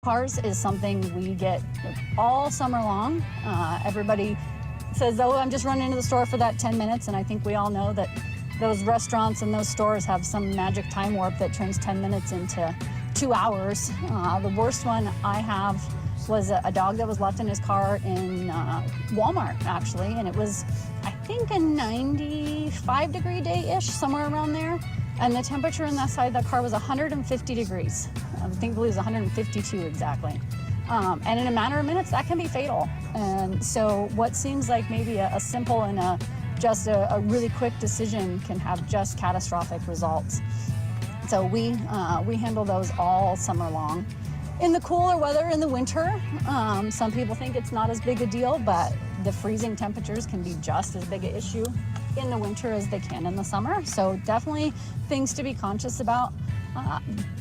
Cars is something we get all summer long. Everybody says, oh, I'm just running to the store for that 10 minutes. And I think we all know that those restaurants and those stores have some magic time warp that turns 10 minutes into 2 hours. The worst one I have was a dog that was left in his car in Walmart, actually. And it was, I think, a 95-degree day-ish, somewhere around there. And the temperature in that side of the car was 150 degrees. I think it was 152 exactly. And in a matter of minutes, that can be fatal. And so what seems like maybe a simple and just a really quick decision can have just catastrophic results. So we handle those all summer long. In the cooler weather in the winter, some people think it's not as big a deal, but the freezing temperatures can be just as big an issue in the winter as they can in the summer. So definitely things to be conscious about.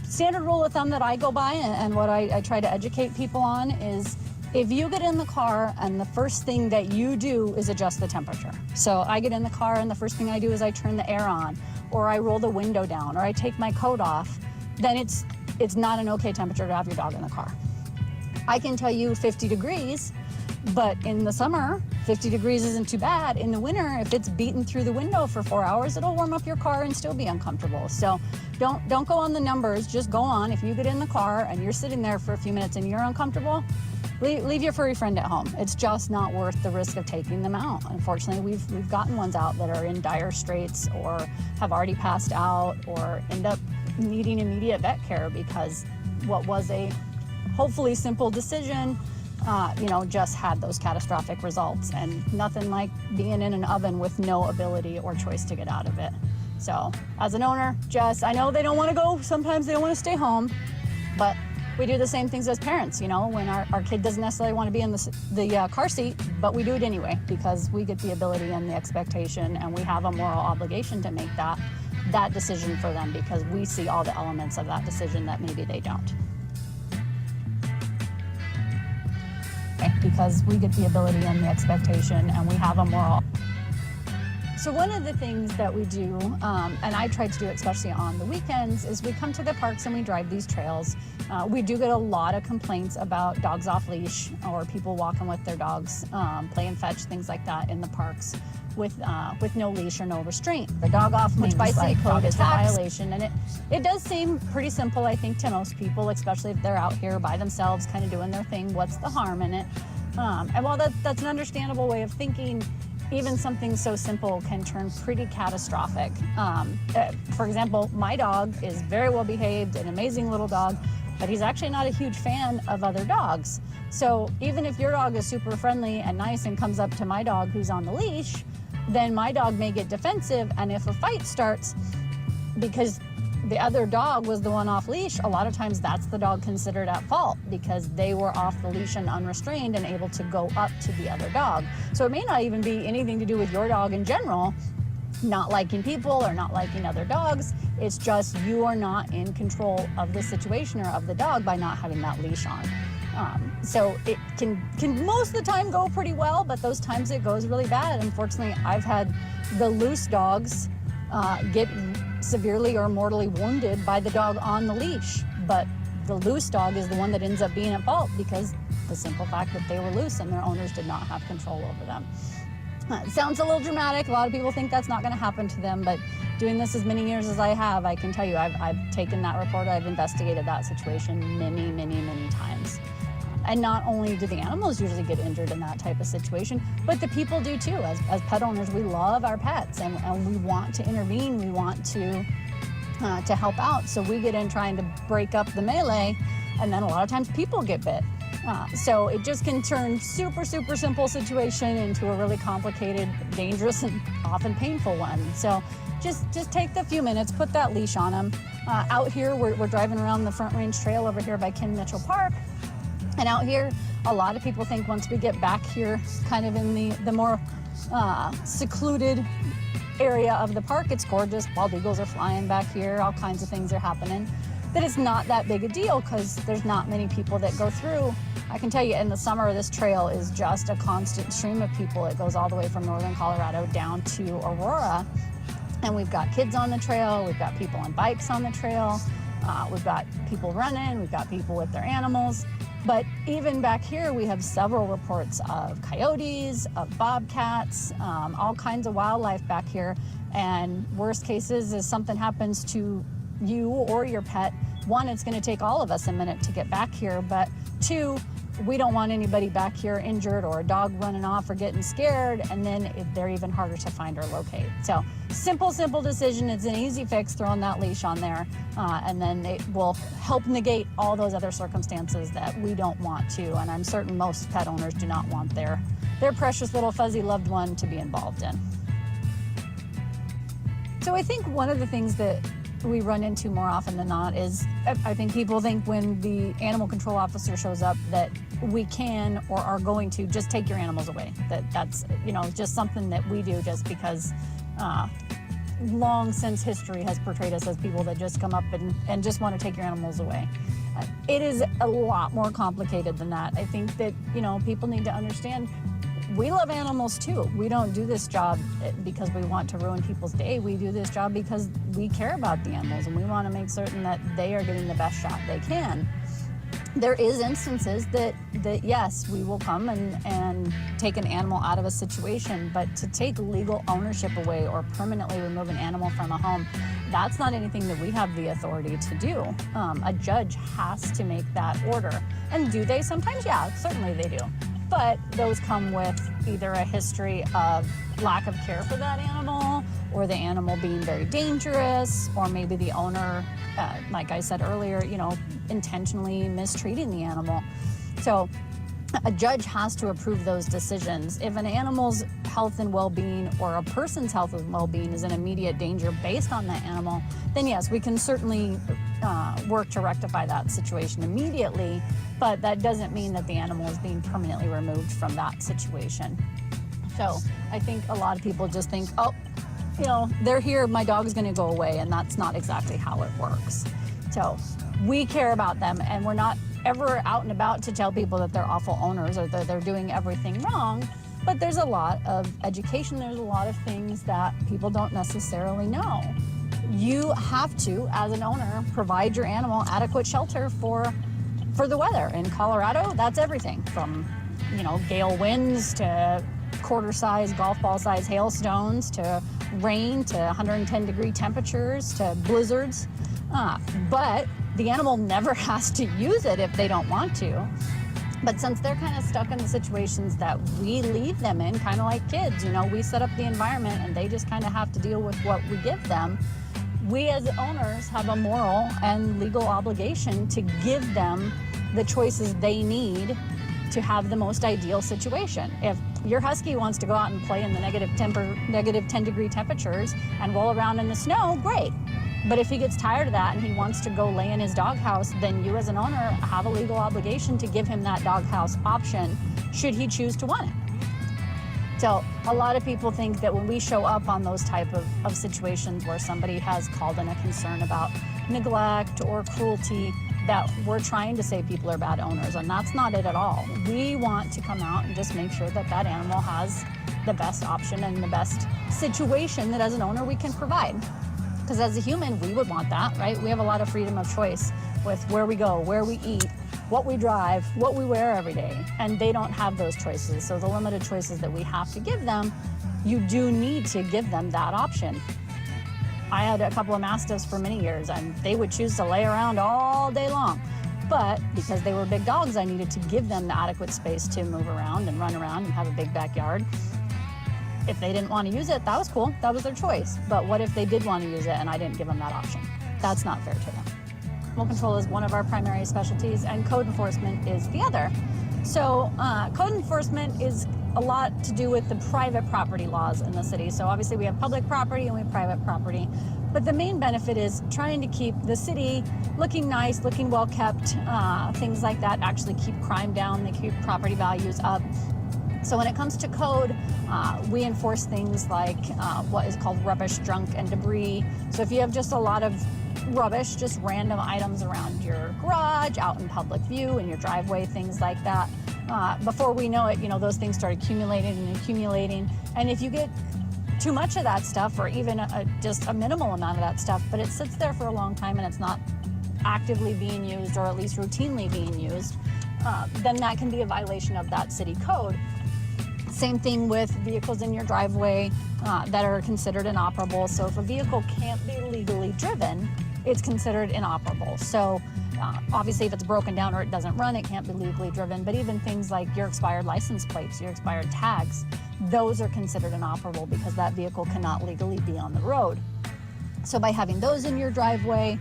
Standard rule of thumb that I go by and what I try to educate people on is if you get in the car and the first thing that you do is adjust the temperature. So I get in the car and the first thing I do is I turn the air on, or I roll the window down, or I take my coat off, then it's not an okay temperature to have your dog in the car. I can tell you 50 degrees, but in the summer, 50 degrees isn't too bad. In the winter, if it's beaten through the window for 4 hours, it'll warm up your car and still be uncomfortable. So don't go on the numbers, just go on. If you get in the car and you're sitting there for a few minutes and you're uncomfortable, leave your furry friend at home. It's just not worth the risk of taking them out. Unfortunately, we've gotten ones out that are in dire straits or have already passed out or end up needing immediate vet care because what was a hopefully simple decision just had those catastrophic results, and nothing like being in an oven with no ability or choice to get out of it. So as an owner, I know they don't want to go, sometimes they don't want to stay home, but we do the same things as parents, when our kid doesn't necessarily want to be in the car seat, but we do it anyway because we get the ability and the expectation, and we have a moral obligation to make that decision for them because we see all the elements of that decision that maybe they don't. Because we get the ability and the expectation, and we have a moral. So one of the things that we do, and I try to do especially on the weekends, is we come to the parks and we drive these trails. We do get a lot of complaints about dogs off leash or people walking with their dogs, playing fetch, things like that in the parks with no leash or no restraint. The dog off leash by city code is a violation, and it does seem pretty simple, I think, to most people, especially if they're out here by themselves kind of doing their thing. What's the harm in it? And while that's an understandable way of thinking, even something so simple can turn pretty catastrophic. For example, my dog is very well behaved, an amazing little dog, but he's actually not a huge fan of other dogs. So even if your dog is super friendly and nice and comes up to my dog who's on the leash, then my dog may get defensive, and if a fight starts, because the other dog was the one off leash, a lot of times that's the dog considered at fault because they were off the leash and unrestrained and able to go up to the other dog. So it may not even be anything to do with your dog in general, not liking people or not liking other dogs. It's just you are not in control of the situation or of the dog by not having that leash on. So it can most of the time go pretty well, but those times it goes really bad. Unfortunately, I've had the loose dogs get severely or mortally wounded by the dog on the leash, but the loose dog is the one that ends up being at fault because the simple fact that they were loose and their owners did not have control over them. It sounds a little dramatic. A lot of people think that's not going to happen to them, but doing this as many years as I have, I can tell you I've taken that report, I've investigated that situation many, many, many times. And not only do the animals usually get injured in that type of situation, but the people do too. As pet owners, we love our pets and we want to intervene, we want to help out. So we get in trying to break up the melee, and then a lot of times people get bit. So it just can turn super, super simple situation into a really complicated, dangerous, and often painful one. So just take the few minutes, put that leash on them. Out here, we're driving around the Front Range Trail over here by Ken Mitchell Park. And out here, a lot of people think once we get back here, kind of in the more secluded area of the park, it's gorgeous. Bald eagles are flying back here. All kinds of things are happening. That it's not that big a deal because there's not many people that go through. I can tell you in the summer, this trail is just a constant stream of people. It goes all the way from northern Colorado down to Aurora. And we've got kids on the trail. We've got people on bikes on the trail. We've got people running, we've got people with their animals. But even back here, we have several reports of coyotes, of bobcats, all kinds of wildlife back here. And worst cases is something happens to you or your pet. One, it's going to take all of us a minute to get back here. But two, we don't want anybody back here injured or a dog running off or getting scared, and then they're even harder to find or locate. So simple decision. It's an easy fix, throwing that leash on there, and then it will help negate all those other circumstances that we don't want to, and I'm certain most pet owners do not want their precious little fuzzy loved one to be involved in. So I think one of the things that we run into more often than not is, I think people think when the animal control officer shows up that we can or are going to just take your animals away. That's just something that we do just because long since history has portrayed us as people that just come up and just want to take your animals away. It is a lot more complicated than that. I think that, people need to understand we love animals too. We don't do this job because we want to ruin people's day. We do this job because we care about the animals and we want to make certain that they are getting the best shot they can. There is instances that yes, we will come and take an animal out of a situation, but to take legal ownership away or permanently remove an animal from a home, that's not anything that we have the authority to do. A judge has to make that order. And do they sometimes? Yeah, certainly they do. But those come with either a history of lack of care for that animal, or the animal being very dangerous, or maybe the owner, like I said earlier, intentionally mistreating the animal. So a judge has to approve those decisions. If an animal's health and well-being or a person's health and well-being is in immediate danger based on that animal, then yes, we can certainly work to rectify that situation immediately, but that doesn't mean that the animal is being permanently removed from that situation. So I think a lot of people just think, they're here, my dog's gonna go away, and that's not exactly how it works. So we care about them, and we're not ever out and about to tell people that they're awful owners or that they're doing everything wrong, but there's a lot of education, there's a lot of things that people don't necessarily know. You have to, as an owner, provide your animal adequate shelter for the weather. In Colorado, that's everything from, gale winds to quarter-size, golf ball-size hailstones to rain to 110-degree temperatures to blizzards. But the animal never has to use it if they don't want to. But since they're kind of stuck in the situations that we leave them in, kind of like kids, we set up the environment and they just kind of have to deal with what we give them. We as owners have a moral and legal obligation to give them the choices they need to have the most ideal situation. If your husky wants to go out and play in the negative 10-degree temperatures and roll around in the snow, great. But if he gets tired of that and he wants to go lay in his doghouse, then you as an owner have a legal obligation to give him that doghouse option should he choose to want it. So a lot of people think that when we show up on those type of situations where somebody has called in a concern about neglect or cruelty, that we're trying to say people are bad owners, and that's not it at all. We want to come out and just make sure that that animal has the best option and the best situation that as an owner we can provide. Because as a human, we would want that, right? We have a lot of freedom of choice with where we go, where we eat, what we drive, what we wear every day, and they don't have those choices. So the limited choices that we have to give them, you do need to give them that option. I had a couple of Mastiffs for many years, and they would choose to lay around all day long. But because they were big dogs, I needed to give them the adequate space to move around and run around and have a big backyard. If they didn't want to use it, that was cool. That was their choice. But what if they did want to use it and I didn't give them that option? That's not fair to them. Animal control is one of our primary specialties, and code enforcement is the other. So code enforcement is a lot to do with the private property laws in the city. So obviously we have public property and we have private property. But the main benefit is trying to keep the city looking nice, looking well kept, things like that actually keep crime down, they keep property values up. So when it comes to code, we enforce things like what is called rubbish, junk, and debris. So if you have just a lot of rubbish, just random items around your garage, out in public view, in your driveway, things like that, before we know it, those things start accumulating and accumulating. And if you get too much of that stuff, or even just a minimal amount of that stuff, but it sits there for a long time and it's not actively being used or at least routinely being used, then that can be a violation of that city code. Same thing with vehicles in your driveway that are considered inoperable. So if a vehicle can't be legally driven, it's considered inoperable. So obviously if it's broken down or it doesn't run, it can't be legally driven. But even things like your expired license plates, your expired tags, those are considered inoperable because that vehicle cannot legally be on the road. So by having those in your driveway,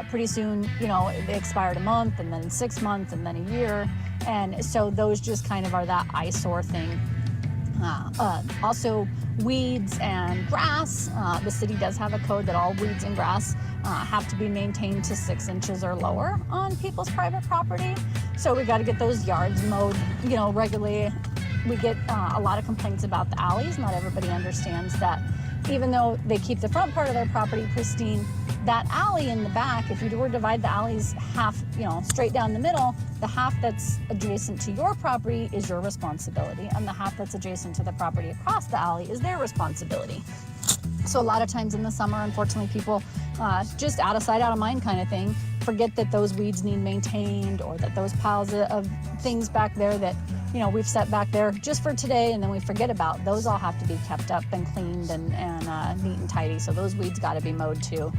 pretty soon, they expired a month and then 6 months and then a year. And so those just kind of are that eyesore thing. Also, weeds and grass. The city does have a code that all weeds and grass have to be maintained to 6 inches or lower on people's private property. So we got to get those yards mowed, regularly. We get a lot of complaints about the alleys. Not everybody understands that even though they keep the front part of their property pristine, that alley in the back, if you were to divide the alleys half, straight down the middle, the half that's adjacent to your property is your responsibility, and the half that's adjacent to the property across the alley is their responsibility. So a lot of times in the summer, unfortunately, people just out of sight, out of mind kind of thing, forget that those weeds need maintained, or that those piles of things back there that we've set back there just for today and then we forget about, those all have to be kept up and cleaned and neat and tidy. So those weeds got to be mowed too.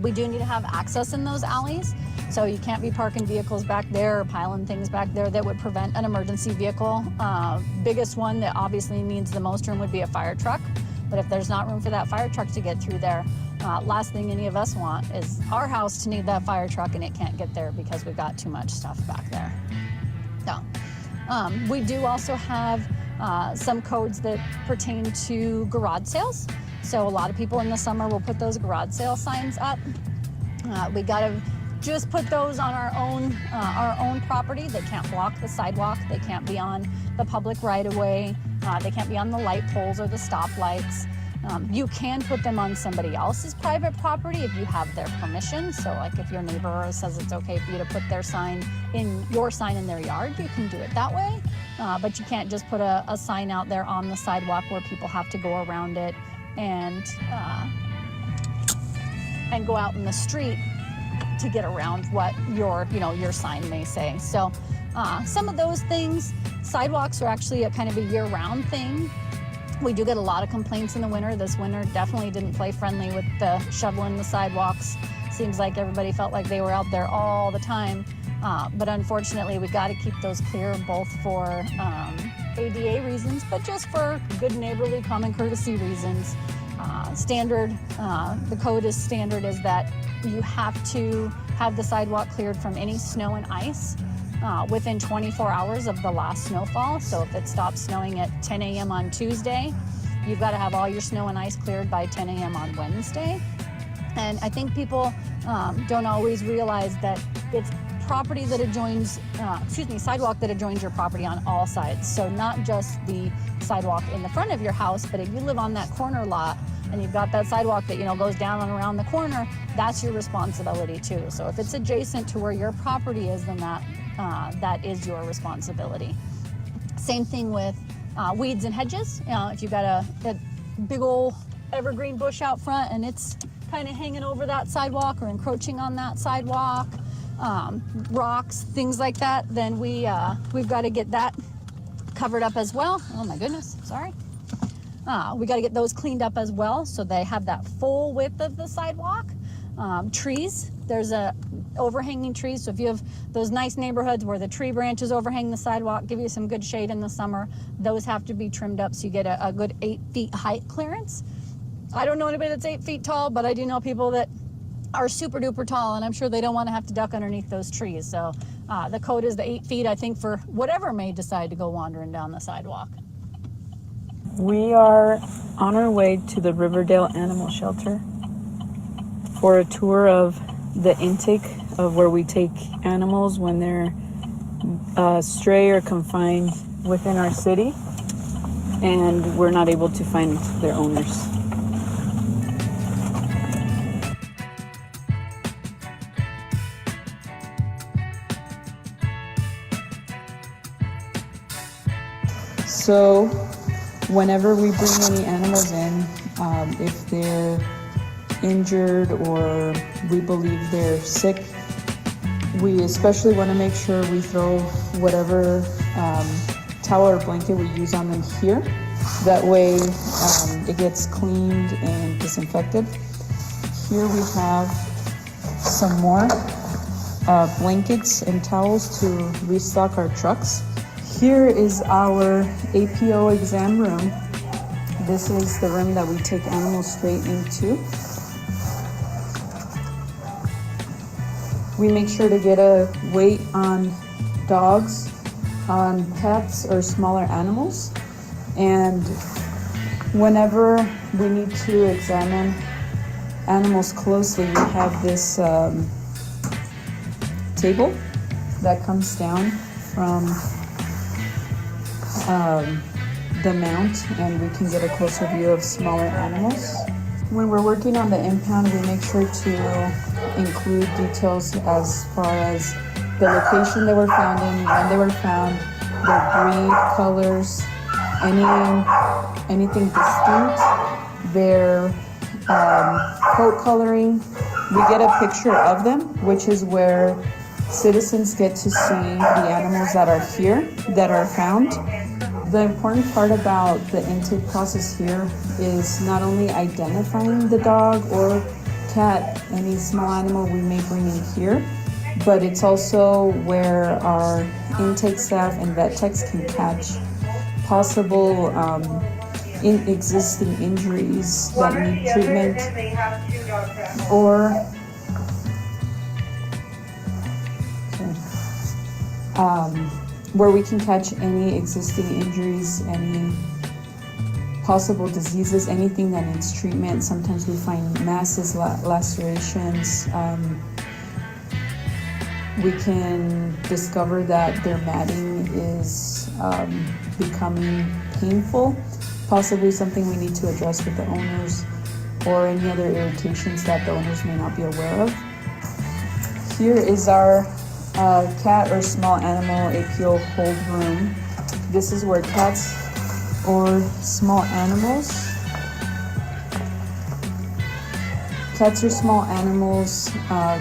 We do need to have access in those alleys. So you can't be parking vehicles back there or piling things back there that would prevent an emergency vehicle. Biggest one that obviously needs the most room would be a fire truck. But if there's not room for that fire truck to get through there, last thing any of us want is our house to need that fire truck and it can't get there because we've got too much stuff back there. So we do also have some codes that pertain to garage sales. So a lot of people in the summer will put those garage sale signs up. We gotta just put those on our own property. They can't block the sidewalk. They can't be on the public right of way. They can't be on the light poles or the stoplights. You can put them on somebody else's private property if you have their permission. So like if your neighbor says it's okay for you to put your sign in their yard, you can do it that way. But you can't just put a sign out there on the sidewalk where people have to go around it and go out in the street to get around what your sign may say. So some of those things, sidewalks are actually a kind of a year-round thing. We do get a lot of complaints in the winter. This winter definitely didn't play friendly with the shoveling the sidewalks. Seems like everybody felt like they were out there all the time. But unfortunately, we got to keep those clear, both for ADA reasons, but just for good neighborly common courtesy reasons. The code is standard is that you have to have the sidewalk cleared from any snow and ice within 24 hours of the last snowfall. So if it stops snowing at 10 a.m. on Tuesday, you've got to have all your snow and ice cleared by 10 a.m. on Wednesday. And I think people don't always realize that it's property that adjoins, sidewalk that adjoins your property on all sides. So not just the sidewalk in the front of your house, but if you live on that corner lot and you've got that sidewalk that goes down and around the corner, that's your responsibility too. So if it's adjacent to where your property is, then that is your responsibility. Same thing with weeds and hedges. If you've got a big old evergreen bush out front and it's kind of hanging over that sidewalk or encroaching on that sidewalk, rocks, things like that, then we've got to get that covered up as well. Oh my goodness, sorry. We got to get those cleaned up as well so they have that full width of the sidewalk. Trees, there's overhanging trees. So if you have those nice neighborhoods where the tree branches overhang the sidewalk, give you some good shade in the summer, those have to be trimmed up so you get a good 8 feet height clearance. I don't know anybody that's 8 feet tall, but I do know people that are super duper tall, and I'm sure they don't want to have to duck underneath those trees. So the code is the 8 feet, I think, for whatever may decide to go wandering down the sidewalk. We are on our way to the Riverdale Animal Shelter for a tour of the intake of where we take animals when they're stray or confined within our city and we're not able to find their owners. So whenever we bring any animals in, if they're injured or we believe they're sick, we especially want to make sure we throw whatever towel or blanket we use on them here. That way it gets cleaned and disinfected. Here we have some more blankets and towels to restock our trucks. Here is our APO exam room. This is the room that we take animals straight into. We make sure to get a weight on dogs, on pets or smaller animals. And whenever we need to examine animals closely, we have this table that comes down from the mount, and we can get a closer view of smaller animals. When we're working on the impound, we make sure to include details as far as the location they were found in, when they were found, their breed, colors, anything distinct, their coat coloring. We get a picture of them, which is where citizens get to see the animals that are here, that are found. The important part about the intake process here is not only identifying the dog or cat, any small animal we may bring in here, but it's also where our intake staff and vet techs can catch possible existing injuries that need treatment, or where we can catch any existing injuries, any possible diseases, anything that needs treatment. Sometimes we find masses, lacerations. We can discover that their matting is becoming painful, possibly something we need to address with the owners, or any other irritations that the owners may not be aware of. Here is our cat or small animal APO hold room. This is where cats or small animals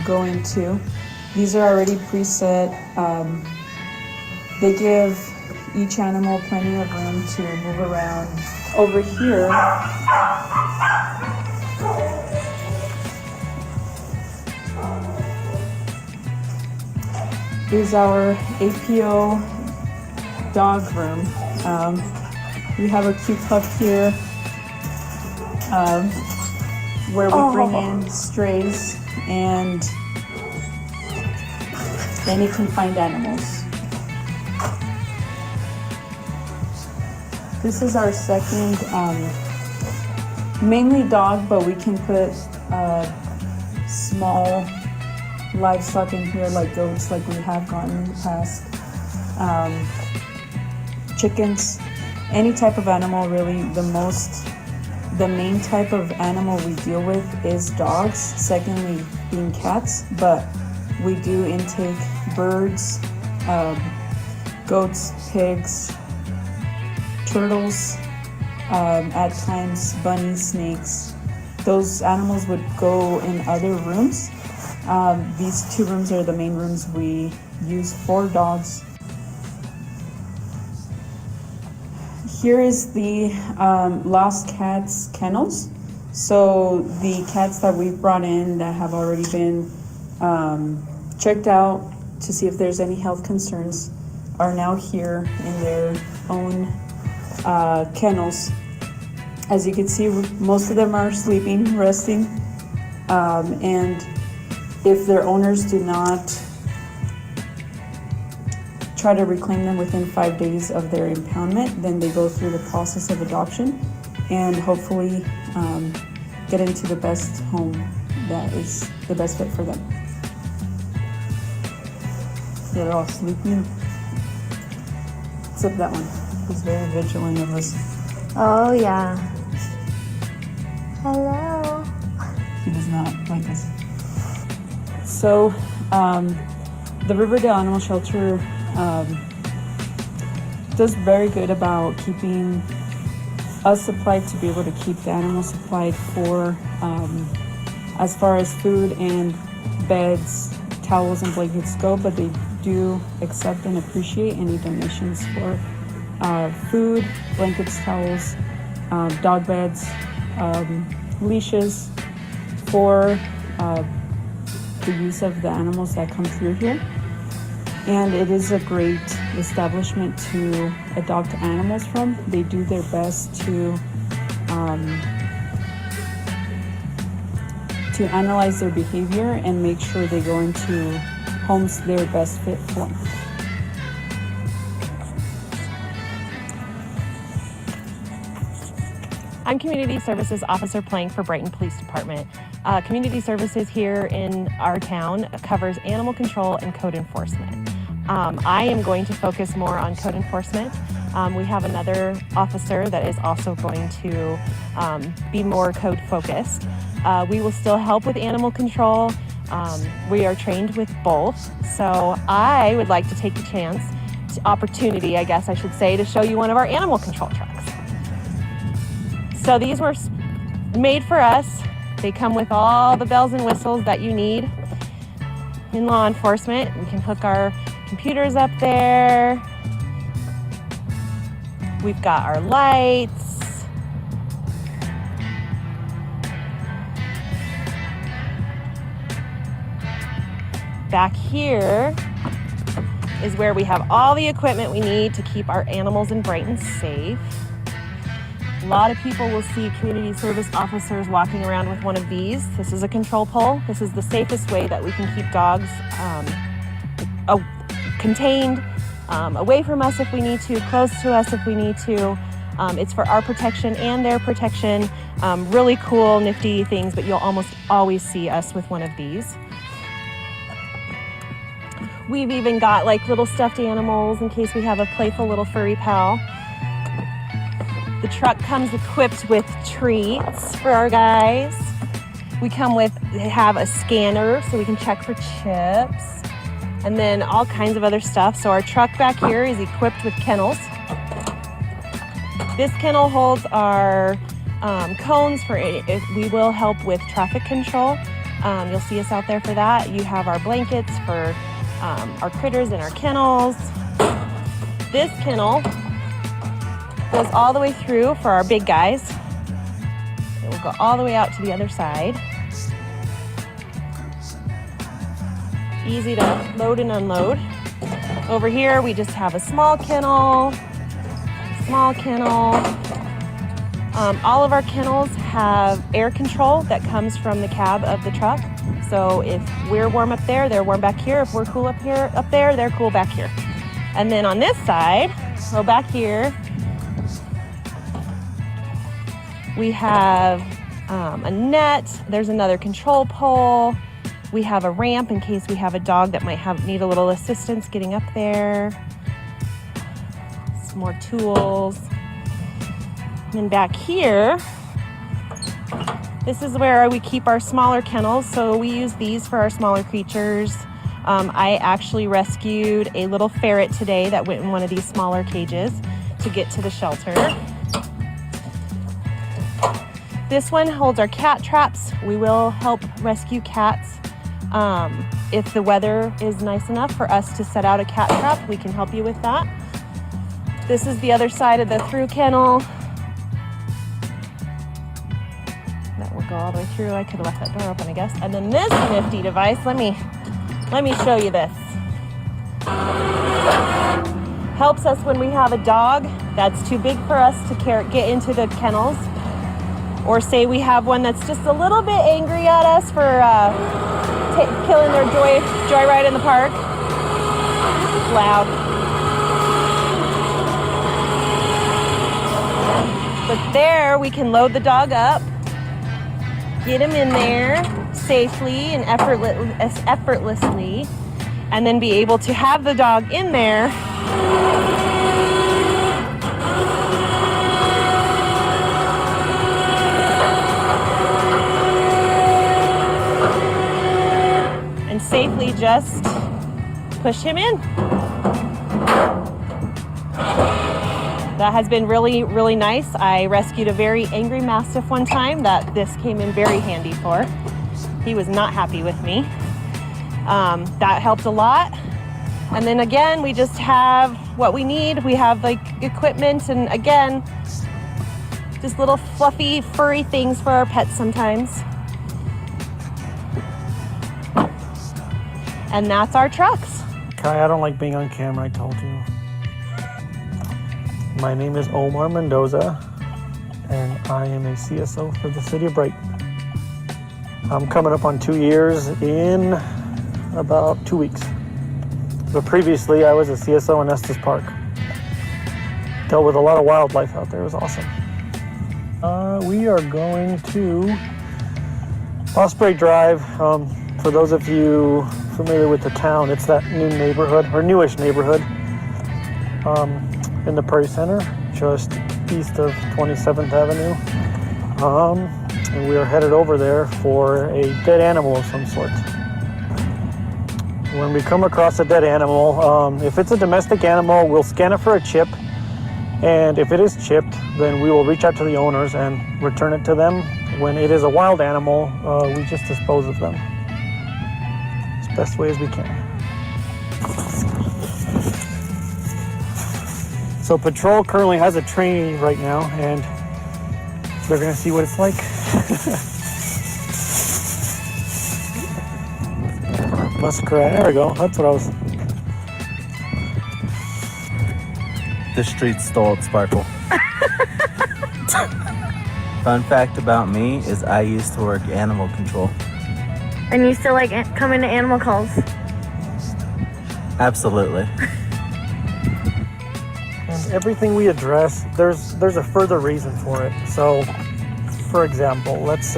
go into. These are already preset. They give each animal plenty of room to move around. Over here is our APO dog room. We have a cute pup here where we bring in strays and any confined animals. This is our second, mainly dog, but we can put small livestock in here, like goats, like we have gotten in the past, chickens, any type of animal really. The main type of animal we deal with is dogs, secondly being cats, but we do intake birds, goats, pigs, turtles, at times bunnies, snakes. Those animals would go in other rooms. These two rooms are the main rooms we use for dogs. Here is the lost cats kennels. So the cats that we've brought in that have already been checked out to see if there's any health concerns are now here in their own kennels. As you can see, most of them are sleeping, resting, and if their owners do not try to reclaim them within 5 days of their impoundment, then they go through the process of adoption and hopefully get into the best home that is the best fit for them. They're all sleeping, except that one. He's very vigilant of us. Oh yeah. Hello. He does not like us. So, the Riverdale Animal Shelter does very good about keeping us supplied to be able to keep the animals supplied for as far as food and beds, towels, and blankets go, but they do accept and appreciate any donations for food, blankets, towels, dog beds, leashes for the use of the animals that come through here. And it is a great establishment to adopt animals from. They do their best to analyze their behavior and make sure they go into homes they're best fit for. I'm Community Services Officer Plank for Brighton Police Department. Community services here in our town covers animal control and code enforcement. I am going to focus more on code enforcement. We have another officer that is also going to be more code focused. We will still help with animal control. We are trained with both. So I would like to take the opportunity, I guess I should say, to show you one of our animal control trucks. So these were made for us. They come with all the bells and whistles that you need in law enforcement. We can hook our computers up there. We've got our lights. Back here is where we have all the equipment we need to keep our animals in Brighton safe. A lot of people will see community service officers walking around with one of these. This is a control pole. This is the safest way that we can keep dogs contained, away from us if we need to, close to us if we need to. It's for our protection and their protection. Really cool, nifty things, but you'll almost always see us with one of these. We've even got like little stuffed animals in case we have a playful little furry pal. The truck comes equipped with treats for our guys. We have a scanner so we can check for chips, and then all kinds of other stuff. So our truck back here is equipped with kennels. This kennel holds our cones for if we will help with traffic control. You'll see us out there for that. You have our blankets for our critters in our kennels. This kennel goes all the way through for our big guys. It will go all the way out to the other side. Easy to load and unload. Over here, we just have a small kennel. All of our kennels have air control that comes from the cab of the truck. So if we're warm up there, they're warm back here. If we're cool up there, they're cool back here. And then on this side, so back here, we have a net. There's another control pole. We have a ramp in case we have a dog that might need a little assistance getting up there. Some more tools. And then back here, this is where we keep our smaller kennels. So we use these for our smaller creatures. I actually rescued a little ferret today that went in one of these smaller cages to get to the shelter. This one holds our cat traps. We will help rescue cats. If the weather is nice enough for us to set out a cat trap, we can help you with that. This is the other side of the through kennel. That will go all the way through. I could have left that door open, I guess. And then this nifty device, let me show you this. Helps us when we have a dog that's too big for us to get into the kennels. Or say we have one that's just a little bit angry at us for killing their joyride in the park. It's loud. But there we can load the dog up, get him in there safely and effortlessly, and then be able to have the dog in there and safely just push him in. That has been really, really nice. I rescued a very angry mastiff one time that this came in very handy for. He was not happy with me. That helped a lot. And then again, we just have what we need. We have like equipment and again, just little fluffy, furry things for our pets sometimes. And that's our trucks. Kai, I don't like being on camera, I told you. My name is Omar Mendoza, and I am a CSO for the City of Brighton. I'm coming up on 2 years in about 2 weeks. But previously, I was a CSO in Estes Park. Dealt with a lot of wildlife out there. It was awesome. We are going to Osprey Drive. For those of you familiar with the town, it's that new neighborhood, or newish neighborhood, in the Prairie Center, just east of 27th Avenue. And we are headed over there for a dead animal of some sort. When we come across a dead animal, if it's a domestic animal, we'll scan it for a chip. And if it is chipped, then we will reach out to the owners and return it to them. When it is a wild animal, we just dispose of them as best way as we can. So Patrol currently has a trainee right now, and they're gonna see what it's like. Muskrat, there we go, that's what I was. The streets stole its sparkle. Fun fact about me is I used to work animal control. And you still like coming to animal calls? Absolutely. And everything we address, there's a further reason for it. So, for example, let's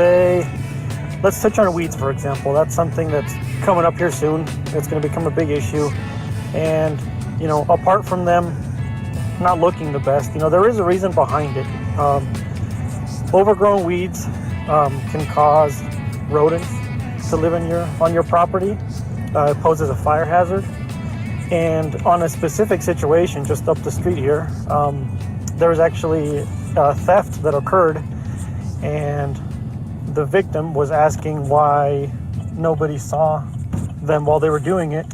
touch on weeds, for example. That's something that's coming up here soon. It's going to become a big issue. And, you know, apart from them not looking the best, you know, there is a reason behind it. Overgrown weeds can cause rodents to live on your property. It poses a fire hazard. And on a specific situation just up the street here, there was actually a theft that occurred, and the victim was asking why nobody saw them while they were doing it.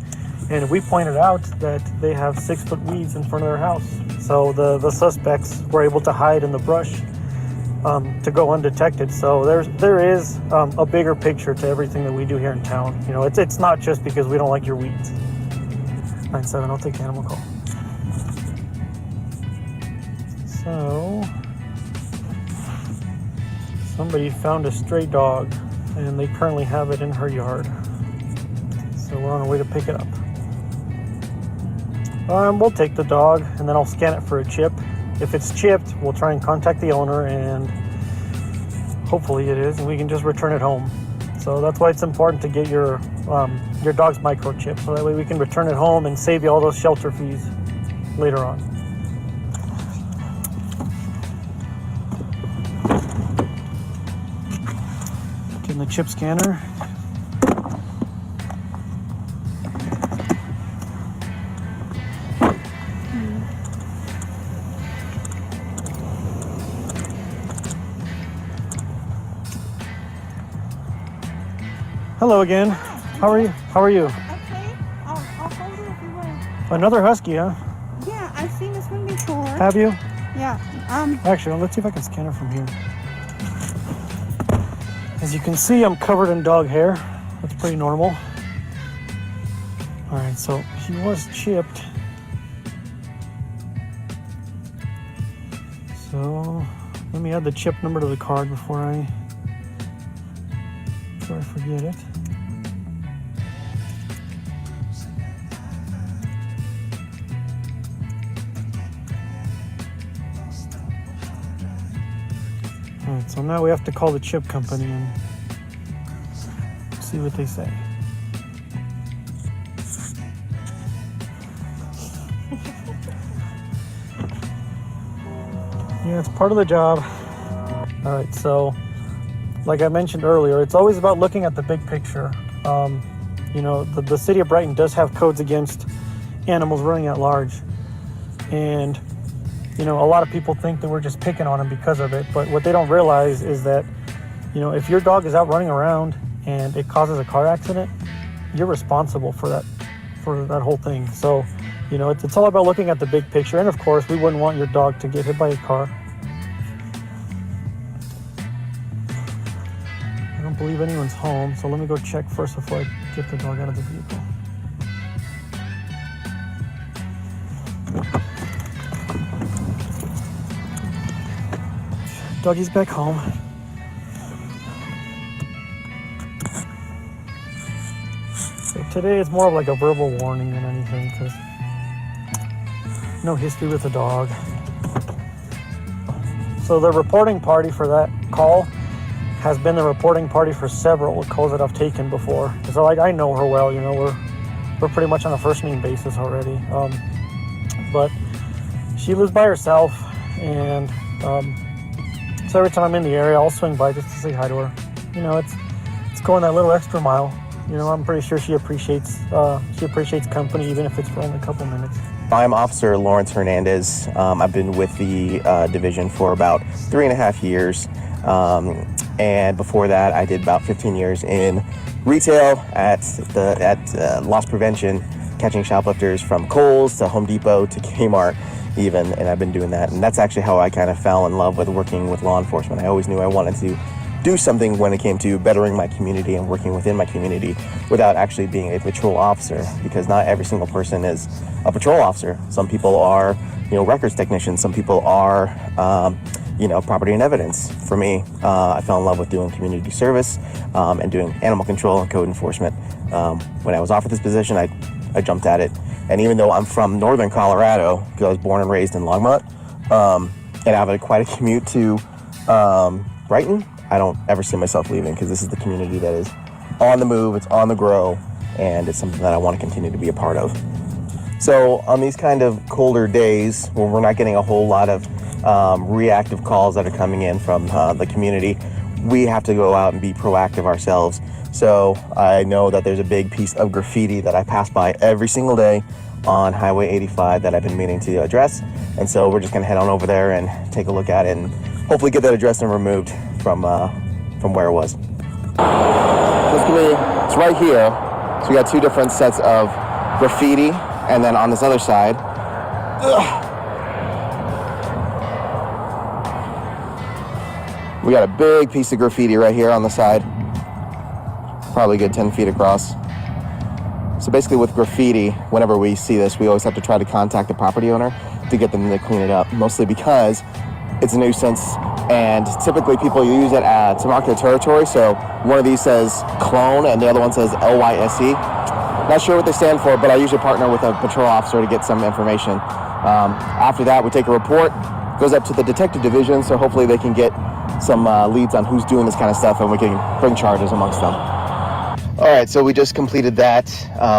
And we pointed out that they have 6-foot weeds in front of their house. So the suspects were able to hide in the brush to go undetected. So there is a bigger picture to everything that we do here in town. You know, it's not just because we don't like your weeds. 9-7, I'll take the animal call. So, somebody found a stray dog, and they currently have it in her yard. So we're on our way to pick it up. We'll take the dog, and then I'll scan it for a chip. If it's chipped, we'll try and contact the owner, and hopefully it is, and we can just return it home. So that's why it's important to get your dog's microchip, so that way we can return it home and save you all those shelter fees later on. Getting the chip scanner. Hello again. How are you? Okay. I'll hold it if you will. Another husky, huh? Yeah, I've seen this one before. Have you? Yeah. Actually, let's see if I can scan her from here. As you can see, I'm covered in dog hair. That's pretty normal. All right, so he was chipped. So let me add the chip number to the card before I forget it. Alright, so now we have to call the chip company and see what they say. Yeah, it's part of the job. Alright, so like I mentioned earlier, it's always about looking at the big picture. You know, the city of Brighton does have codes against animals running at large. And, you know, a lot of people think that we're just picking on them because of it. But what they don't realize is that, you know, if your dog is out running around and it causes a car accident, you're responsible for that whole thing. So, you know, it's all about looking at the big picture. And of course, we wouldn't want your dog to get hit by a car. I don't believe anyone's home, so let me go check first before I get the dog out of the vehicle. Doggy's back home. So today it's more of like a verbal warning than anything, because no history with the dog. So the reporting party for that call has been the reporting party for several calls that I've taken before. So like, I know her well, you know, we're pretty much on a first name basis already. But she lives by herself, and so every time I'm in the area, I'll swing by just to say hi to her. You know, it's going that little extra mile. You know, I'm pretty sure she appreciates company, even if it's for only a couple minutes. I'm Officer Lawrence Hernandez. I've been with the division for about 3.5 years. And before that, I did about 15 years in retail at loss prevention, catching shoplifters from Kohl's to Home Depot to Kmart even, and I've been doing that. And that's actually how I kind of fell in love with working with law enforcement. I always knew I wanted to do something when it came to bettering my community and working within my community without actually being a patrol officer, because not every single person is a patrol officer. Some people are, you know, records technicians. Some people are, you know, property and evidence. For me, I fell in love with doing community service and doing animal control and code enforcement. When I was offered this position, I jumped at it. And even though I'm from northern Colorado, because I was born and raised in Longmont, and I have quite a commute to Brighton, I don't ever see myself leaving, because this is the community that is on the move, it's on the grow, and it's something that I want to continue to be a part of. So on these kind of colder days, when we're not getting a whole lot of reactive calls that are coming in from the community, we have to go out and be proactive ourselves. So I know that there's a big piece of graffiti that I pass by every single day on Highway 85 that I've been meaning to address. And so we're just gonna head on over there and take a look at it and hopefully get that addressed and removed from where it was. It's right here. So we got two different sets of graffiti, and then on this other side, we got a big piece of graffiti right here on the side, probably a good 10 feet across. So basically with graffiti, whenever we see this, we always have to try to contact the property owner to get them to clean it up, mostly because it's a nuisance, and typically people use it to mark their territory. So one of these says clone and the other one says LYSE. Not sure what they stand for, but I usually partner with a patrol officer to get some information. After that, we take a report, goes up to the detective division, so hopefully they can get some leads on who's doing this kind of stuff, and we can bring charges amongst them. All right, so we just completed that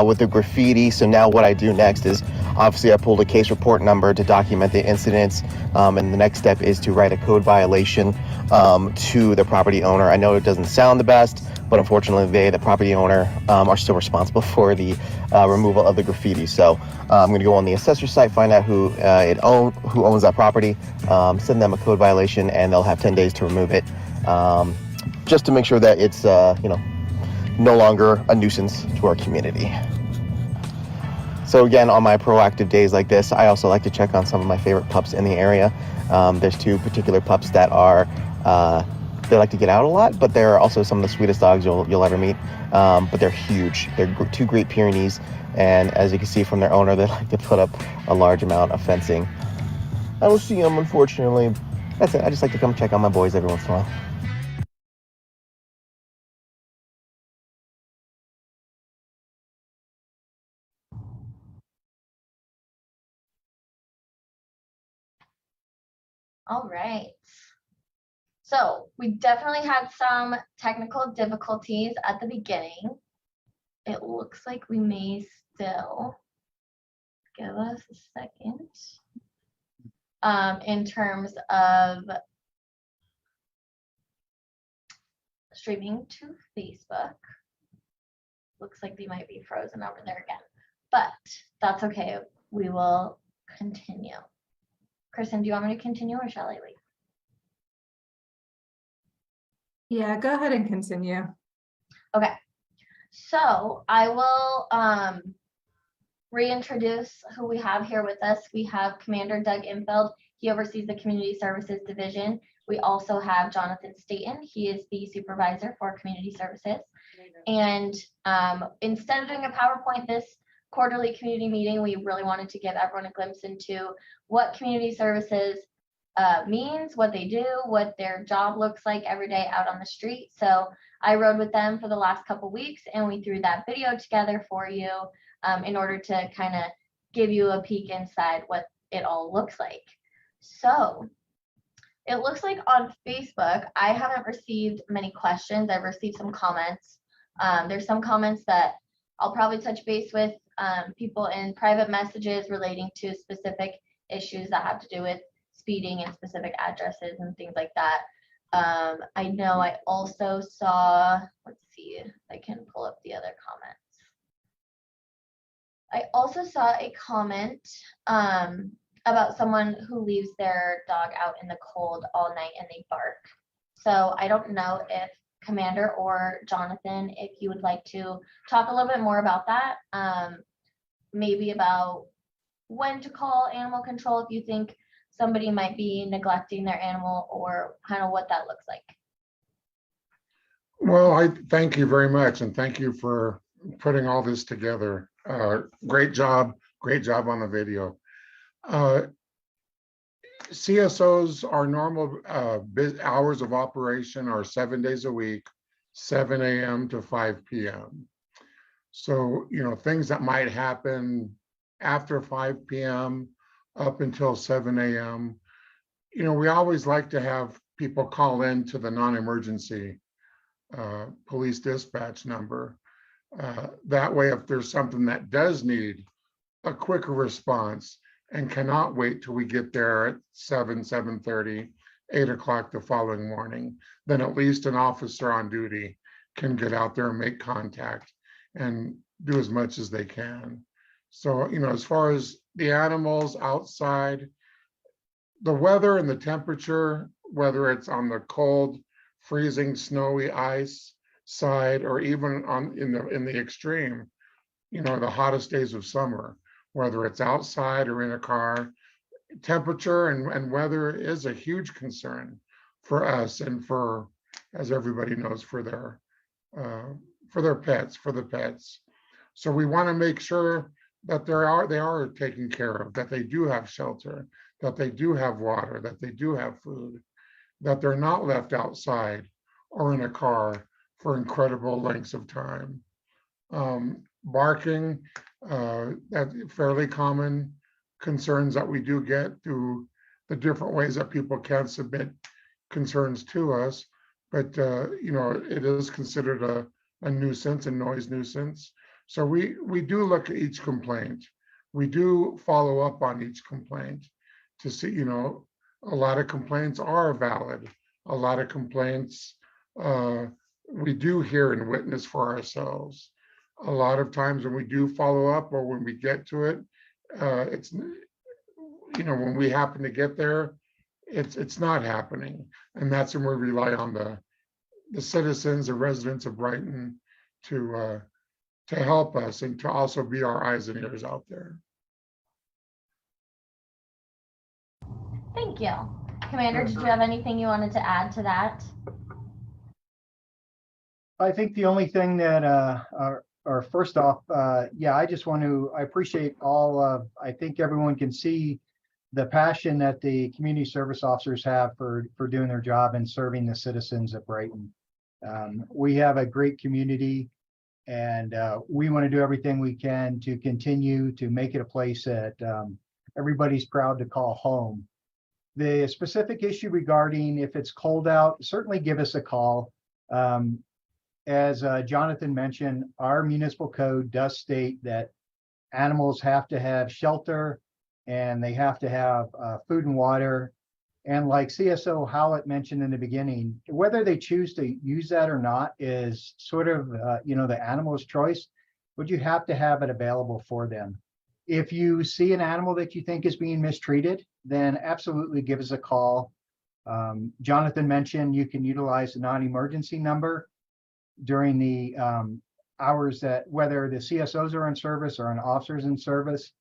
with the graffiti. So now what I do next is, obviously I pulled a case report number to document the incidents, and the next step is to write a code violation to the property owner. I know it doesn't sound the best, but unfortunately they, the property owner, are still responsible for the removal of the graffiti. So I'm going to go on the assessor site, find out who owns that property, send them a code violation, and they'll have 10 days to remove it, just to make sure that it's no longer a nuisance to our community. So again, on my proactive days like this, I also like to check on some of my favorite pups in the area. There's two particular pups that are, they like to get out a lot, but they're also some of the sweetest dogs you'll ever meet. But they're huge. They're two Great Pyrenees, and as you can see from their owner, they like to put up a large amount of fencing. I don't see them, unfortunately. That's it. I just like to come check on my boys every once in a while. All right. So we definitely had some technical difficulties at the beginning. It looks like we may still, give us a second, in terms of streaming to Facebook. Looks like we might be frozen over there again, but that's okay. We will continue. Kristen, do you want me to continue or shall I leave? Yeah, go ahead and continue. Okay, so I will reintroduce who we have here with us. We have Commander Doug Infeld. He oversees the Community Services Division. We also have Jonathan Staten. He is the supervisor for Community Services. And instead of doing a PowerPoint this quarterly community meeting, we really wanted to give everyone a glimpse into what community services means, what they do, what their job looks like every day out on the street. So I rode with them for the last couple weeks, and we threw that video together for you in order to kind of give you a peek inside what it all looks like. So it looks like on Facebook, I haven't received many questions. I've received some comments. There's some comments that I'll probably touch base with people in private messages relating to specific issues that have to do with speeding and specific addresses and things like that. I know I also saw, let's see if I can pull up the other comments. I also saw a comment about someone who leaves their dog out in the cold all night and they bark. So I don't know if Commander or Jonathan, if you would like to talk a little bit more about that, maybe about when to call animal control if you think somebody might be neglecting their animal, or kind of what that looks like. Well, I thank you very much, and thank you for putting all this together. Great job on the video. CSOs, our normal hours of operation are 7 days a week, 7 a.m. to 5 p.m. So, you know, things that might happen after 5 p.m. up until 7 a.m. You know, we always like to have people call in to the non-emergency police dispatch number. That way, if there's something that does need a quicker response and cannot wait till we get there at 7:30, 8 o'clock the following morning, then at least an officer on duty can get out there and make contact and do as much as they can. So, you know, as far as the animals outside, the weather and the temperature, whether it's on the cold, freezing, snowy ice side, or even on in the extreme, you know, the hottest days of summer, whether it's outside or in a car, temperature and weather is a huge concern for us and for, as everybody knows, for their pets, for the pets. So we want to make sure that they are taken care of, that they do have shelter, that they do have water, that they do have food, that they're not left outside or in a car for incredible lengths of time. Barking, that's fairly common concerns that we do get through the different ways that people can submit concerns to us. But, you know, it is considered a nuisance, a noise nuisance. So we do look at each complaint. We do follow up on each complaint to see, you know, a lot of complaints are valid. A lot of complaints we do hear and witness for ourselves. A lot of times when we do follow up or when we get to it, it's, you know, when we happen to get there, it's not happening. And that's when we rely on the citizens, the residents of Brighton to help us and to also be our eyes and ears out there. Thank you. Commander, did you have anything you wanted to add to that? I think the only thing that, or first off, yeah, I just want to, I appreciate all, I think everyone can see the passion that the community service officers have for doing their job and serving the citizens of Brighton. We have a great community, and we want to do everything we can to continue to make it a place that everybody's proud to call home. The specific issue regarding if it's cold out, certainly give us a call. As Jonathan mentioned, our municipal code does state that animals have to have shelter and they have to have food and water. And like CSO Howlett mentioned in the beginning, whether they choose to use that or not is sort of, you know, the animal's choice, but you have to have it available for them. If you see an animal that you think is being mistreated, then absolutely give us a call. Jonathan mentioned you can utilize the non-emergency number. during the hours that, whether the CSOs are in service or an officer's in service.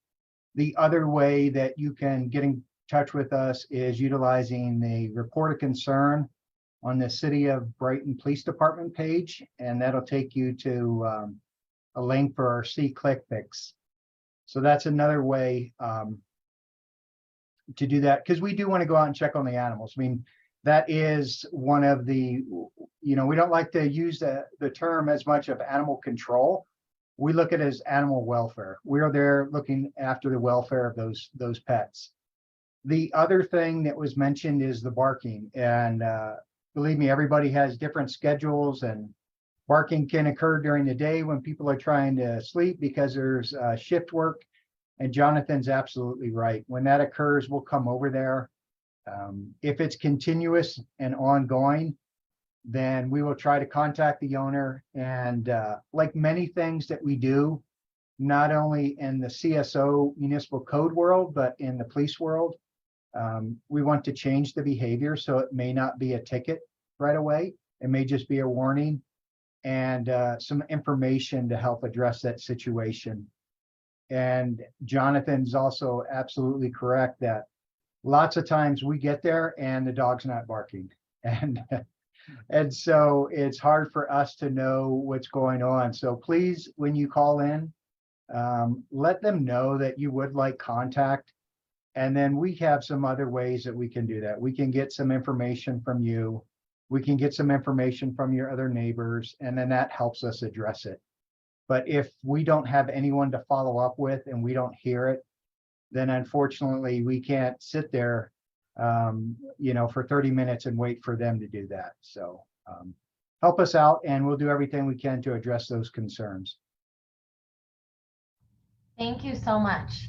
The other way that you can get in touch with us is utilizing the report of concern on the City of Brighton Police Department page, and that'll take you to a link for our C-Click fix. So that's another way to do that, because we do want to go out and check on the animals. I mean, that is one of the, we don't like to use the term as much of animal control. We look at it as animal welfare. We are there looking after the welfare of those pets. The other thing that was mentioned is the barking, and believe me, everybody has different schedules, and barking can occur during the day when people are trying to sleep because there's shift work. And Jonathan's absolutely right. When that occurs, we'll come over there. If it's continuous and ongoing, then we will try to contact the owner. And like many things that we do, not only in the CSO municipal code world, but in the police world, we want to change the behavior. So it may not be a ticket right away. It may just be a warning and some information to help address that situation. And Jonathan's also absolutely correct that lots of times we get there and the dog's not barking. And so it's hard for us to know what's going on. So please, when you call in, let them know that you would like contact. And then we have some other ways that we can do that. We can get some information from you. We can get some information from your other neighbors, and then that helps us address it. But if we don't have anyone to follow up with and we don't hear it, then unfortunately we can't sit there for 30 minutes and wait for them to do that. So help us out, and we'll do everything we can to address those concerns. Thank you so much.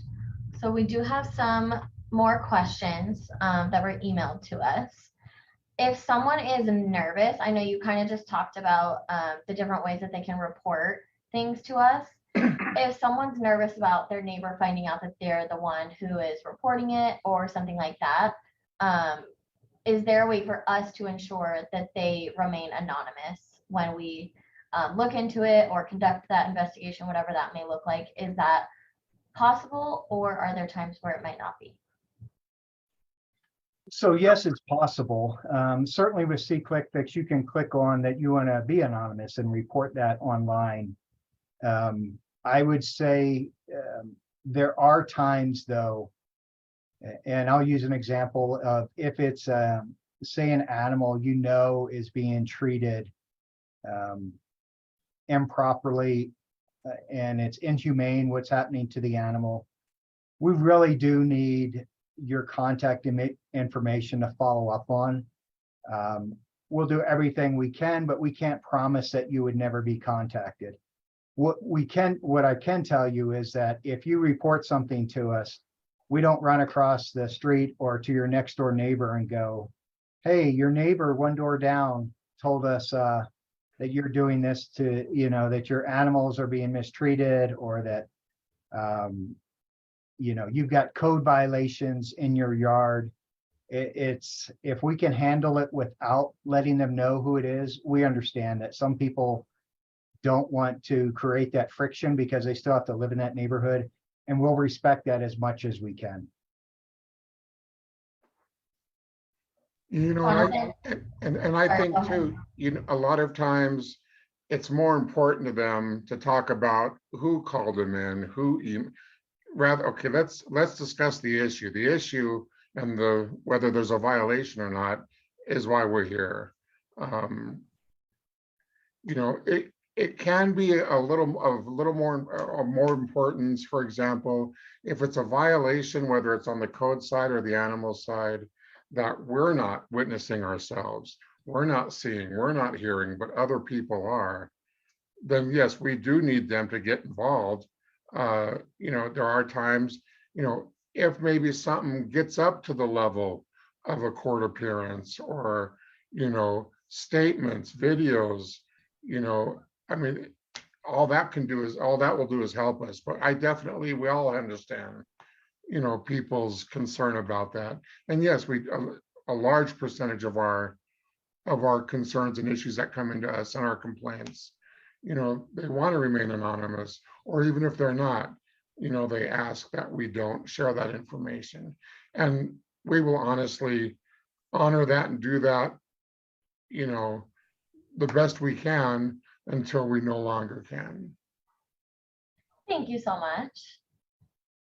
So we do have some more questions that were emailed to us. If someone is nervous, I know you kind of just talked about the different ways that they can report things to us. If someone's nervous about their neighbor finding out that they're the one who is reporting it or something like that, is there a way for us to ensure that they remain anonymous when we look into it or conduct that investigation, whatever that may look like? Is that possible, or are there times where it might not be? So yes, it's possible. Certainly with C-Click Fix, you can click on that you want to be anonymous and report that online. I would say there are times though, and I'll use an example of if it's say an animal is being treated improperly and it's inhumane what's happening to the animal. We really do need your contact information to follow up on. We'll do everything we can, but we can't promise that you would never be contacted. What I can tell you is that if you report something to us, we don't run across the street or to your next door neighbor and go, hey, your neighbor one door down told us that you're doing this to, that your animals are being mistreated, or that, you've got code violations in your yard. It's if we can handle it without letting them know who it is. We understand that some people don't want to create that friction because they still have to live in that neighborhood, and we'll respect that as much as we can. I think too, a lot of times it's more important to them to talk about who called them in, okay, let's discuss the issue. The issue and whether there's a violation or not is why we're here. It can be a little more importance. For example, if it's a violation, whether it's on the code side or the animal side, that we're not witnessing ourselves, we're not seeing, we're not hearing, but other people are, then yes, we do need them to get involved. There are times, if maybe something gets up to the level of a court appearance or, statements, videos, all that will do is help us. But we all understand, people's concern about that. And yes, a large percentage of our of our concerns and issues that come into us and our complaints. You know, they want to remain anonymous, or even if they're not, you know, they ask that we don't share that information. And we will honestly honor that and do that, you know, the best we can until we no longer can. Thank you so much.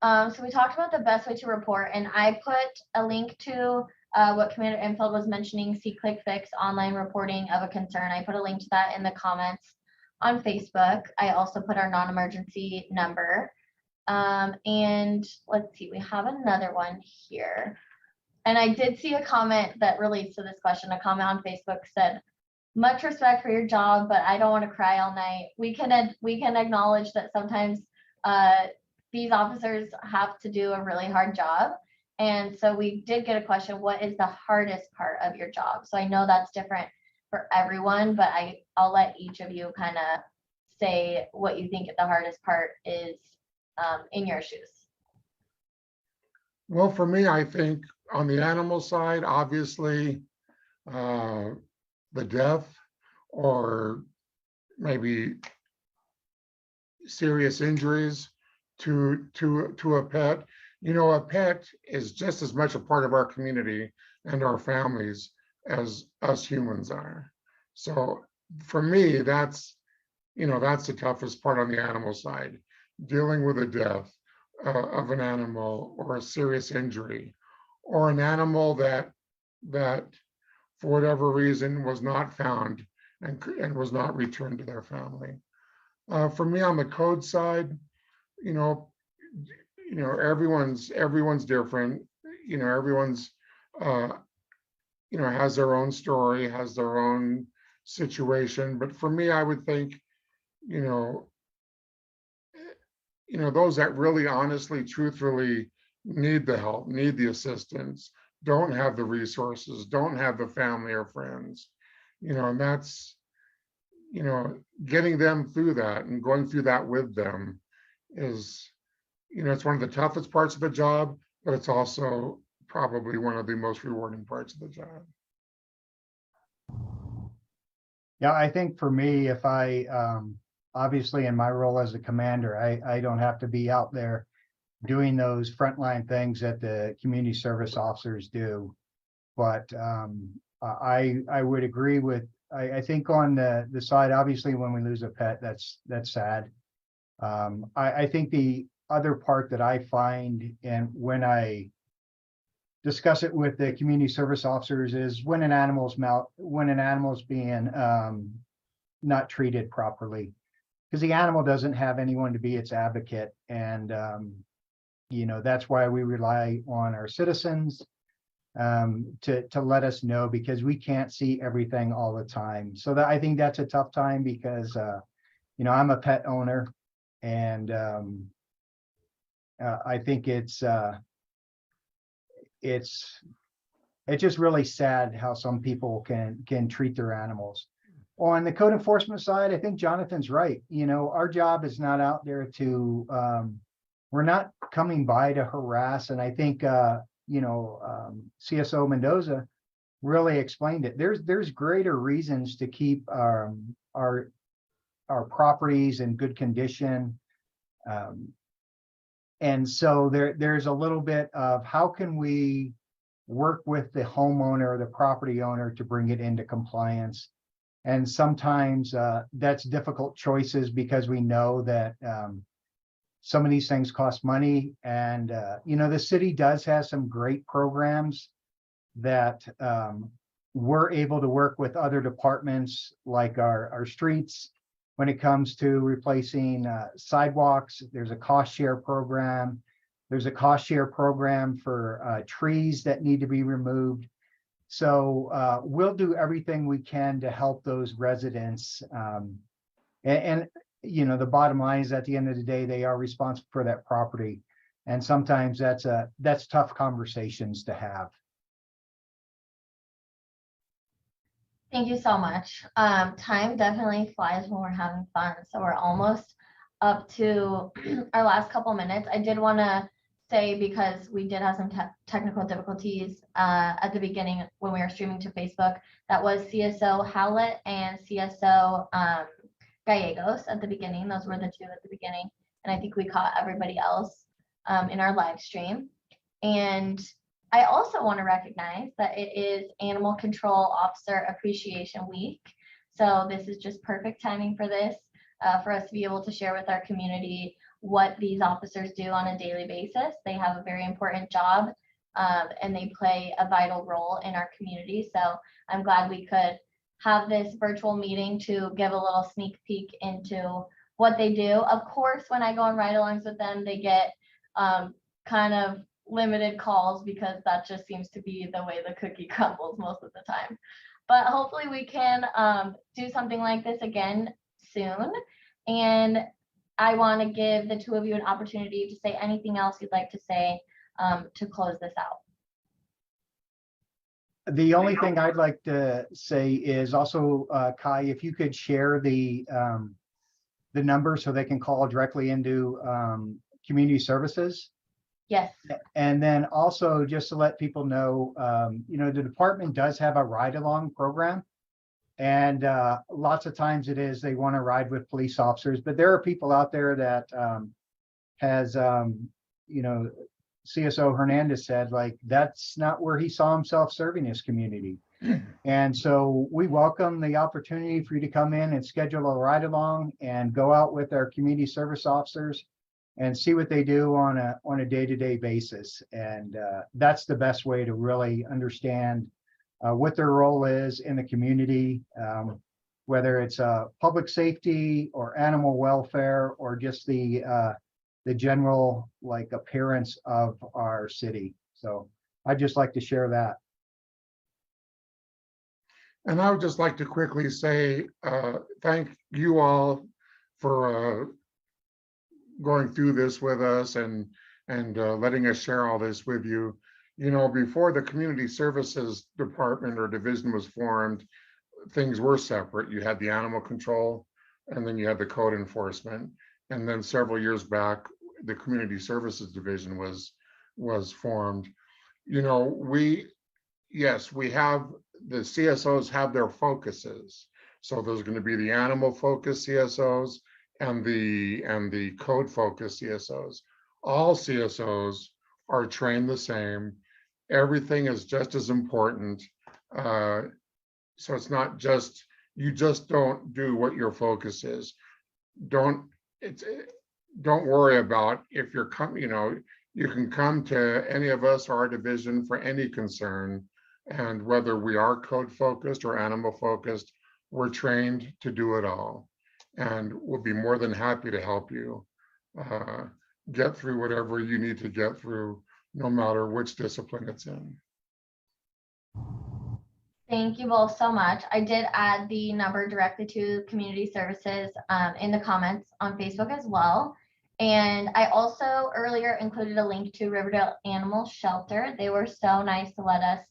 So we talked about the best way to report, and I put a link to what Commander Enfield was mentioning, See Click Fix online reporting of a concern. I put a link to that in the comments on Facebook. I also put our non-emergency number. And let's see, we have another one here. And I did see a comment that relates to this question. A comment on Facebook said, "Much respect for your job, but I don't want to cry all night." We can acknowledge that sometimes these officers have to do a really hard job. And so we did get a question, what is the hardest part of your job? So I know that's different for everyone, but I'll let each of you kind of say what you think the hardest part is in your shoes. Well, for me, I think on the animal side, obviously, the death or maybe serious injuries to a pet. You know, a pet is just as much a part of our community and our families as us humans are. So for me, that's, you know, that's the toughest part on the animal side, dealing with a death of an animal or a serious injury, or an animal that for whatever reason was not found and was not returned to their family. For me, on the code side, you know, everyone's different. You know, everyone's you know, has their own story, has their own situation. But for me, I would think, you know, those that really honestly, truthfully need the help, need the assistance, don't have the resources, don't have the family or friends, you know, and that's, you know, getting them through that and going through that with them is, you know, it's one of the toughest parts of the job, but it's also probably one of the most rewarding parts of the job. Yeah, I think for me, if I, obviously in my role as a commander, I don't have to be out there doing those frontline things that the community service officers do. But I would agree with, I think on the side, obviously when we lose a pet, that's sad. I think the other part that I find, and when I discuss it with the community service officers, is when an animal's being not treated properly, because the animal doesn't have anyone to be its advocate. And you know, that's why we rely on our citizens to let us know, because we can't see everything all the time. So that, I think that's a tough time, because you know, I'm a pet owner, and I think it's just really sad how some people can treat their animals. On the code enforcement side, I think Jonathan's right. You know, our job is not out there to, we're not coming by to harass. And I think, you know, CSO Mendoza really explained it. There's greater reasons to keep our properties in good condition. And so there's a little bit of how can we work with the homeowner or the property owner to bring it into compliance. And sometimes that's difficult choices, because we know that some of these things cost money. And, you know, the city does have some great programs that we're able to work with other departments, like our streets. When it comes to replacing sidewalks, there's a cost share program. There's a cost share program for trees that need to be removed. So we'll do everything we can to help those residents. And you know, the bottom line is, at the end of the day, they are responsible for that property. And sometimes that's tough conversations to have. Thank you so much. Time definitely flies when we're having fun. So we're almost up to our last couple minutes. I did want to say, because we did have some technical difficulties at the beginning when we were streaming to Facebook, that was CSO Howlett and CSO Gallegos at the beginning. Those were the two at the beginning. And I think we caught everybody else in our live stream. And I also want to recognize that it is Animal Control Officer Appreciation Week. So this is just perfect timing for this, for us to be able to share with our community what these officers do on a daily basis. They have a very important job, and they play a vital role in our community. So I'm glad we could have this virtual meeting to give a little sneak peek into what they do. Of course, when I go on ride-alongs with them, they get kind of limited calls, because that just seems to be the way the cookie crumbles most of the time. But hopefully we can do something like this again soon. And I want to give the two of you an opportunity to say anything else you'd like to say to close this out. The only thing I'd like to say is also, Kai, if you could share the number so they can call directly into community services. Yes. And then also just to let people know, the department does have a ride-along program. And lots of times it is they want to ride with police officers, but there are people out there that has, CSO Hernandez said, like, that's not where he saw himself serving his community. And so we welcome the opportunity for you to come in and schedule a ride along and go out with our community service officers and see what they do on a day-to-day basis. And that's the best way to really understand what their role is in the community, whether it's public safety or animal welfare or just the general appearance of our city. So I'd just like to share that. And I would just like to quickly say thank you all for going through this with us and letting us share all this with you. Before the Community Services Department or Division was formed, things were separate. You had the Animal Control, and then you had the Code Enforcement. And then several years back, the Community Services Division was formed. We have, the CSOs have their focuses. So there's going to be the animal focused CSOs and the code focused CSOs. All CSOs are trained the same. Everything is just as important. So it's not just, you just don't do what your focus is. Don't worry about if you're you can come to any of us or our division for any concern. And whether we are code focused or animal focused, we're trained to do it all. And we'll be more than happy to help you get through whatever you need to get through, no matter which discipline it's in. Thank you both so much. I did add the number directly to community services in the comments on Facebook as well. And I also earlier included a link to Riverdale Animal Shelter. They were so nice to let us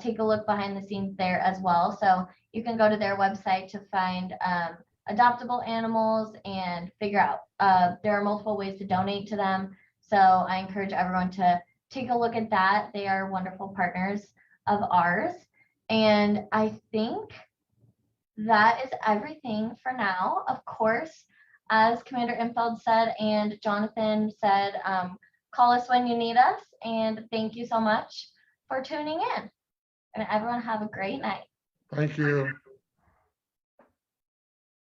take a look behind the scenes there as well. So you can go to their website to find adoptable animals and figure out there are multiple ways to donate to them. So I encourage everyone to take a look at that. They are wonderful partners of ours. And I think that is everything for now. Of course, as Commander Infeld said and Jonathan said, call us when you need us. And thank you so much for tuning in. And everyone have a great night. Thank you.